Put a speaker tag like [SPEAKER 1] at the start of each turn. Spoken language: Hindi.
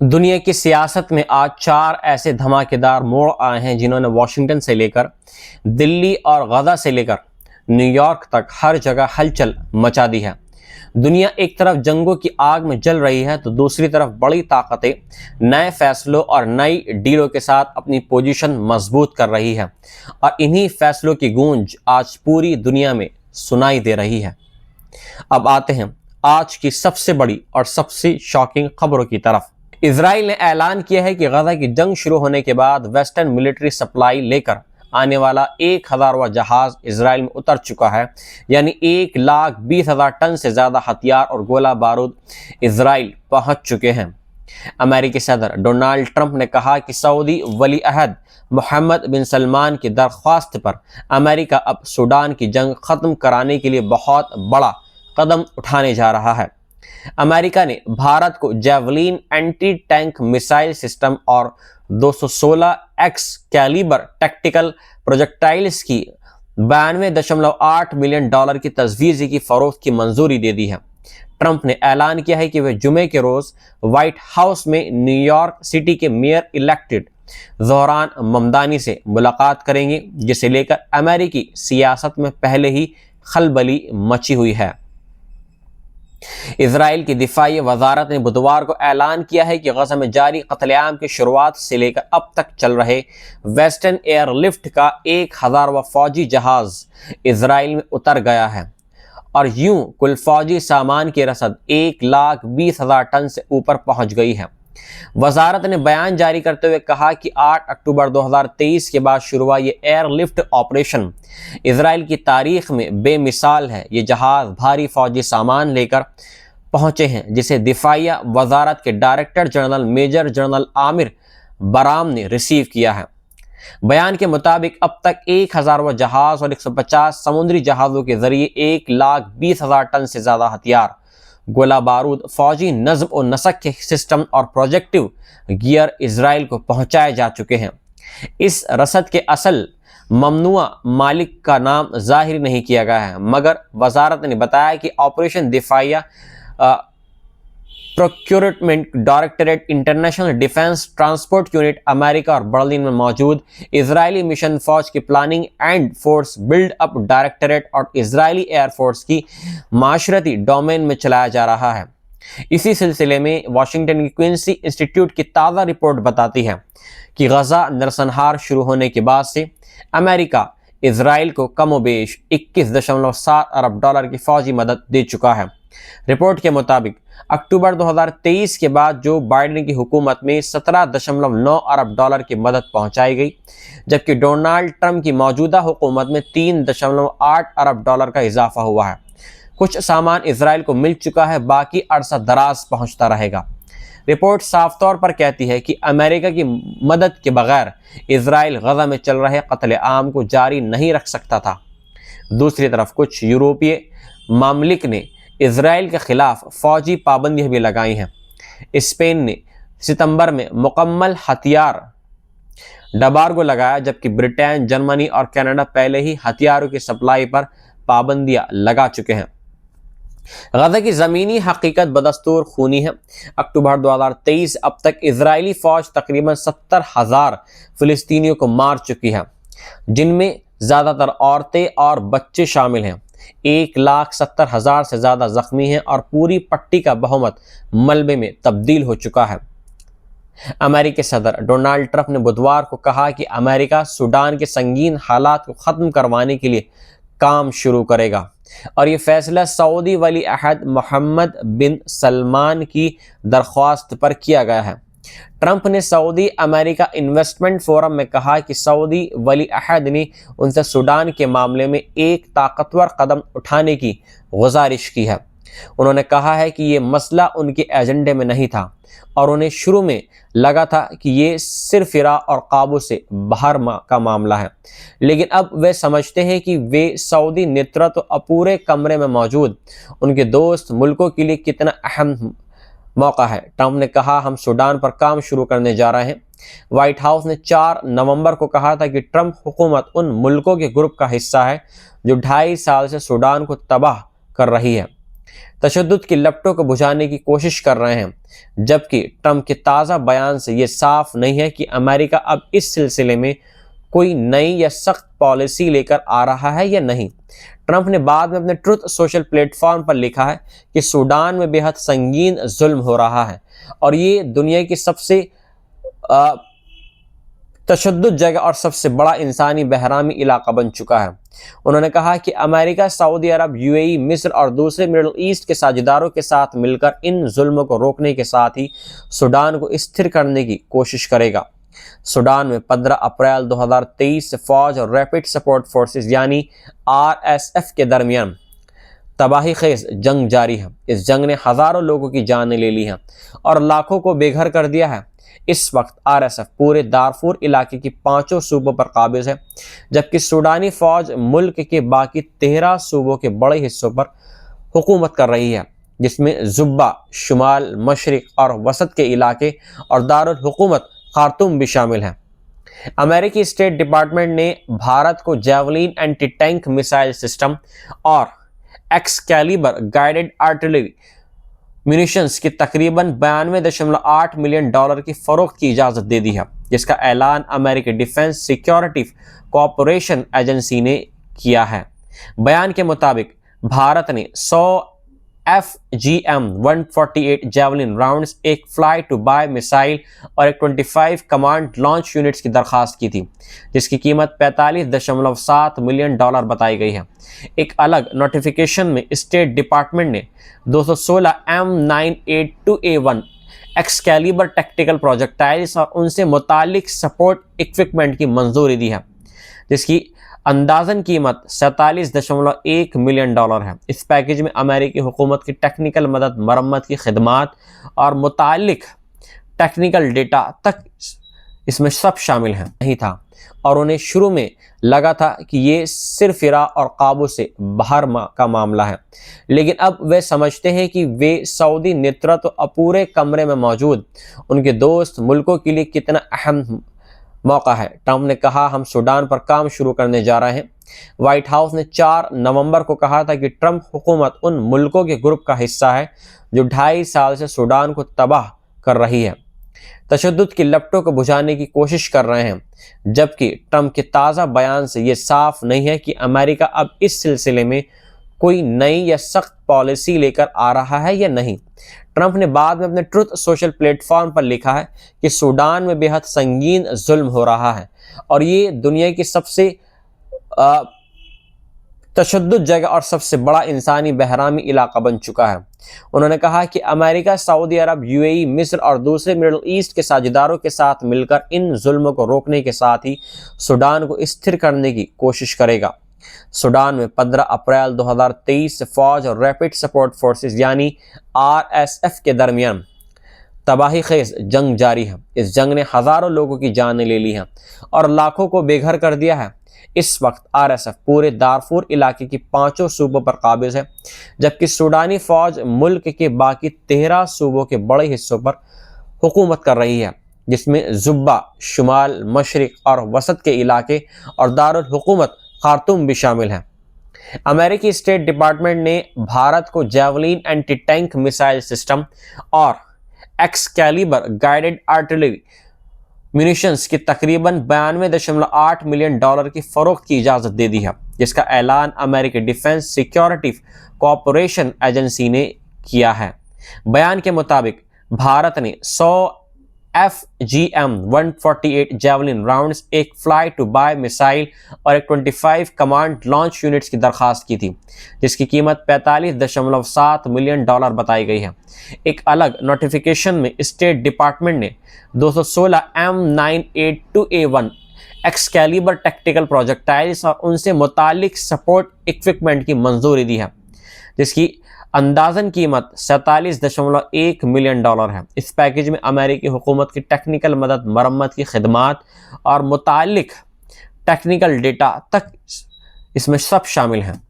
[SPEAKER 1] दुनिया की सियासत में आज 4 ऐसे धमाकेदार मोड़ आए हैं जिन्होंने वाशिंगटन से लेकर दिल्ली और गजा से लेकर न्यूयॉर्क तक हर जगह हलचल मचा दी है। दुनिया एक तरफ जंगों की आग में जल रही है तो दूसरी तरफ बड़ी ताकतें नए फैसलों और नई डीलों के साथ अपनी पोजीशन मजबूत कर रही है और इन्हीं फैसलों की गूंज आज पूरी दुनिया में सुनाई दे रही है। अब आते हैं आज की सबसे बड़ी और सबसे शॉकिंग खबरों की तरफ। इजराइल ने ऐलान किया है कि गजा की जंग शुरू होने के बाद वेस्टर्न मिलिट्री सप्लाई लेकर आने वाला 1000वां जहाज इजराइल में उतर चुका है, यानी 1,20,000 टन से ज्यादा हथियार और गोला बारूद इजराइल पहुंच चुके हैं। अमेरिकी सदर डोनाल्ड ट्रंप ने कहा कि सऊदी वली अहद मोहम्मद बिन सलमान की दरख्वास्त पर अमेरिका अब सूडान की जंग खत्म कराने के लिए बहुत बड़ा कदम उठाने जा रहा है। अमेरिका ने भारत को javelin anti tank missile system और 216X कैलिबर टैक्टिकल प्रोजेक्टाइल्स की $92.8 मिलियन की तजवीज़ की फरोख्त की मंजूरी दे दी है। ट्रंप ने ऐलान किया है कि वे जुमे के रोज व्हाइट हाउस में न्यूयॉर्क सिटी के मेयर इलेक्टेड ज़ोहरान ममदानी से मुलाकात करेंगे, जिसे लेकर अमेरिकी सियासत में पहले ही खलबली मची हुई है। इजराइल की दिफाई वजारत ने बुधवार को ऐलान किया है कि गजा में जारी कत्लेआम की शुरुआत से लेकर अब तक चल रहे वेस्टर्न एयरलिफ्ट का 1000वां फौजी जहाज इजराइल में उतर गया है और यूं कुल फौजी सामान की रसद 1,20,000 टन से ऊपर पहुंच गई है। वजारत ने बयान जारी करते हुए कहा कि 8 अक्टूबर 2023 के बाद शुरू हुआ ये एयरलिफ्ट ऑपरेशन इजराइल की तारीख में बेमिसाल है। ये जहाज भारी फौजी सामान लेकर पहुंचे हैं, जिसे दिफाइया वजारत के director general major general Amir Baram ने रिसीव किया है। बयान के मुताबिक अब तक 1000वां जहाज और 150 समुद्री जहाज़ों के जरिए 1,20,000 टन से ज्यादा हथियार, गोला बारूद, फौजी नज्म और नसक के सिस्टम और प्रोजेक्टिव गियर इजराइल को पहुंचाए जा चुके हैं। इस रसद के असल ममनुआ मालिक का नाम जाहिर नहीं किया गया है, मगर वजारत ने बताया कि ऑपरेशन दिफाइया procurement directorate, international defence transport unit America और बर्लिन में मौजूद इजरायली मिशन फौज की planning and force build up directorate और इजरायली एयरफोर्स की माशरती डोमेन में चलाया जा रहा है। इसी सिलसिले में वाशिंगटन की क्विंसी इंस्टीट्यूट की ताज़ा रिपोर्ट बताती है कि गजा नरसंहार शुरू होने के बाद से अमेरिका इजराइल को कमोबेश $21.7 अरब की फौजी मदद दे चुका है। रिपोर्ट के मुताबिक अक्टूबर 2023 के बाद जो बाइडेन की हुकूमत में $17.9 अरब की मदद पहुंचाई गई, जबकि डोनाल्ड ट्रंप की मौजूदा हुकूमत में $3.8 अरब का इजाफा हुआ है। कुछ सामान इजराइल को मिल चुका है, बाकी अरसा दराज पहुंचता रहेगा। रिपोर्ट साफ तौर पर कहती है कि अमेरिका की मदद के बगैर इजराइल गजा में चल रहे कत्लेआम को जारी नहीं रख सकता था। दूसरी तरफ कुछ यूरोपीय मामलिक ने इजराइल के खिलाफ फौजी पाबंदियां भी लगाई हैं। स्पेन ने सितंबर में मुकम्मल हथियार डबार्गो लगाया, जबकि ब्रिटेन, जर्मनी और कनाडा पहले ही हथियारों की सप्लाई पर पाबंदियां लगा चुके हैं। गजा की ज़मीनी हकीकत बदस्तूर खूनी है। अक्टूबर 2023 अब तक इजरायली फौज तकरीबन 70,000 फिलिस्तीनियों को मार चुकी है, जिनमें ज़्यादातर औरतें और बच्चे शामिल हैं। 1,70,000 से ज़्यादा जख्मी हैं और पूरी पट्टी का बहुमत मलबे में तब्दील हो चुका है। अमेरिकी सदर डोनाल्ड ट्रंप ने बुधवार को कहा कि अमेरिका सूडान के संगीन हालात को ख़त्म करवाने के लिए काम शुरू करेगा और ये फैसला सऊदी वली अहद मोहम्मद बिन सलमान की दरख्वास्त पर किया गया है। ट्रंप ने सऊदी अमेरिका इन्वेस्टमेंट फोरम में कहा कि सऊदी वली अहद ने उनसे सूडान के मामले में एक ताकतवर कदम उठाने की गुजारिश की है। उन्होंने कहा है कि ये मसला उनके एजेंडे में नहीं था और उन्हें शुरू में लगा था कि ये सिरफिरा और काबू से बाहर का मामला है, लेकिन अब वे समझते हैं कि वे सऊदी नेतृत्व अपूरे कमरे में मौजूद उनके दोस्त मुल्कों के लिए कितना अहम मौका है। ट्रंप ने कहा, हम सूडान पर काम शुरू करने जा रहे हैं। व्हाइट हाउस ने 4 नवंबर को कहा था कि ट्रंप हुकूमत उन मुल्कों के ग्रुप का हिस्सा है जो 2.5 साल से सूडान को तबाह कर रही है, तशद्दुद की लपटों को बुझाने की कोशिश कर रहे हैं जबकि ट्रंप के ताज़ा बयान से ये साफ नहीं है कि अमेरिका अब इस सिलसिले में कोई नई या सख्त पॉलिसी लेकर आ रहा है या नहीं। ट्रंप ने बाद में अपने ट्रुथ सोशल प्लेटफॉर्म पर लिखा है कि सूडान में बेहद संगीन जुल्म हो रहा है और ये दुनिया की सबसे तशद्दुद जगह और सबसे बड़ा इंसानी बहरामी इलाका बन चुका है। उन्होंने कहा कि अमेरिका, सऊदी अरब, यूएई, मिस्र और दूसरे मिडिल ईस्ट के साझेदारों के साथ मिलकर इन जुल्मों को रोकने के साथ ही सूडान को स्थिर करने की कोशिश करेगा। सूडान में 15 अप्रैल 2023 से फौज और रैपिड सपोर्ट फोर्सेस यानी आरएसएफ के दरमियान तबाही खेज जंग जारी है। इस जंग ने हजारों लोगों की जानें ले ली हैं और लाखों को बेघर कर दिया है। इस वक्त आरएसएफ पूरे दारफूर इलाके की 5 सूबों पर काबिज है, जबकि सूडानी फौज मुल्क के बाकी 13 सूबों के बड़े हिस्सों पर हुकूमत कर रही है, जिसमें जुब्बा, शुमाल, मशरिक और वसत के इलाके और दारुल हुकूमत खार्तूम भी शामिल हैं। अमेरिकी स्टेट डिपार्टमेंट ने भारत को javelin anti tank missile system और एक्सकैलिबर गाइडेड आर्टिलरी म्यूनिशंस की तकरीबन 92.8 मिलियन डॉलर की फरोख्त की इजाज़त दे दी है, जिसका ऐलान अमेरिकी डिफेंस सिक्योरिटी कॉरपोरेशन एजेंसी ने किया है। बयान के मुताबिक भारत ने 100 FGM-148 जेवलिन राउंड्स, एक फ्लाई टू बाय मिसाइल और एक 25 कमांड लॉन्च यूनिट्स की दरखास्त की थी, जिसकी कीमत 45.7 मिलियन डॉलर बताई गई है। एक अलग नोटिफिकेशन में स्टेट डिपार्टमेंट ने 216 M982A1 एक्सकैलिबर टैक्टिकल प्रोजेक्टाइल्स और उनसे मुतालिक सपोर्ट इक्विपमेंट की मंजूरी दी है, जिसकी अंदाजन कीमत 47.1 मिलियन डॉलर है। इस पैकेज में अमेरिकी हुकूमत की टेक्निकल मदद, मरम्मत की खिदमात और मुतालिक टेक्निकल डेटा तक इसमें सब शामिल हैं नहीं था, और उन्हें शुरू में लगा था कि ये सिर्फ फिरा और काबू से बाहर का मामला है, लेकिन अब वे समझते हैं कि वे सऊदी नेतृत्व अपूरे कमरे में मौजूद उनके दोस्त मुल्कों के लिए कितना अहम मौका है। ट्रंप ने कहा, हम सूडान पर काम शुरू करने जा रहे हैं। व्हाइट हाउस ने 4 नवंबर को कहा था कि ट्रंप हुकूमत उन मुल्कों के ग्रुप का हिस्सा है जो 2.5 साल से सूडान को तबाह कर रही है, तशद्दुद की लपटों को बुझाने की कोशिश कर रहे हैं। जबकि ट्रंप के ताज़ा बयान से ये साफ नहीं है कि अमेरिका अब इस सिलसिले में कोई नई या सख्त पॉलिसी लेकर आ रहा है या नहीं। ट्रंप ने बाद में अपने ट्रुथ सोशल प्लेटफॉर्म पर लिखा है कि सूडान में बेहद संगीन जुल्म हो रहा है और ये दुनिया की सबसे तशद्दुद जगह और सबसे बड़ा इंसानी बहरामी इलाका बन चुका है। उन्होंने कहा कि अमेरिका, सऊदी अरब, यूएई, मिस्र और दूसरे मिडिल ईस्ट के साझेदारों के साथ मिलकर इन जुल्मों को रोकने के साथ ही सूडान को स्थिर करने की कोशिश करेगा। सूडान में 15 अप्रैल 2023 से फौज और रैपिड सपोर्ट फोर्सेस यानी आरएसएफ के दरमियान तबाही खेज जंग जारी है। इस जंग ने हजारों लोगों की जानें ले ली हैं और लाखों को बेघर कर दिया है। इस वक्त आरएसएफ पूरे दारफूर इलाके की 5 सूबों पर काबिज है, जबकि सूडानी फौज मुल्क के बाकी 13 सूबों के बड़े हिस्सों पर हुकूमत कर रही है, जिसमें जुब्बा, शुमाल, मशरिक और वसत के इलाके और दारुल हुकूमत खार्तूम भी शामिल हैं। अमेरिकी स्टेट डिपार्टमेंट ने भारत को javelin anti tank missile system और एक्सकैलिबर गाइडेड आर्टिलरी म्यूनिशंस की तकरीबन 92.8 मिलियन डॉलर की फरोख्त की इजाज़त दे दी है, जिसका ऐलान अमेरिकी डिफेंस सिक्योरिटी कॉरपोरेशन एजेंसी ने किया है। बयान के मुताबिक भारत ने 100 FGM-148 जेवलिन राउंड्स, एक फ्लाई टू बाय मिसाइल और एक 25 कमांड लॉन्च यूनिट्स की दरखास्त की थी, जिसकी कीमत 45.7 मिलियन डॉलर बताई गई है। एक अलग नोटिफिकेशन में स्टेट डिपार्टमेंट ने 216 M982A1 एक्सकैलिबर टैक्टिकल प्रोजेक्टाइल्स और उनसे मुतालिक सपोर्ट इक्विपमेंट की मंजूरी दी है, जिसकी अंदाजन कीमत 47.1 मिलियन डॉलर है। इस पैकेज में अमेरिकी हुकूमत की टेक्निकल मदद, मरम्मत की खिदमात और मुतालिक टेक्निकल डेटा तक इसमें सब शामिल हैं।